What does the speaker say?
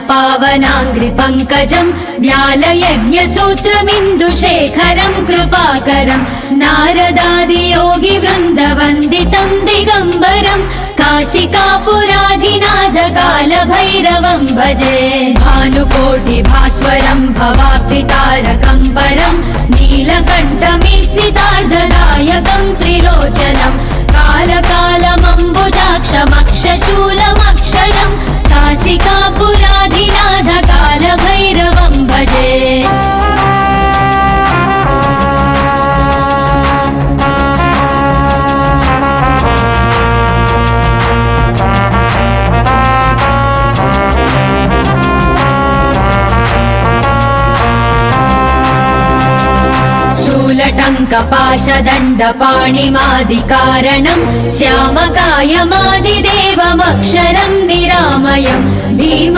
पावनाङ्घ्रिपङ्कजं व्यालयज्ञसूत्रमिन्दुशेखरं कृपाकरं नारदादियोगिवृन्दवन्दितं दिगम्बरं काशिकापुराधिनाथ कालभैरवं भजे भानुकोटिभास्वरं भवाब्धितारकं परं नीलकण्ठमीप्सितार्धदायकं त्रिलोचनं कालकालमम्बुजाक्षमक्षशूलमक्षरं काशिकापुराधिनाथ कालभैरवं भजे शूलटङ्कपाशदण्डपाणिमादिकारणं श्यामकायमादिदेवमक्षरं निरामयं भीम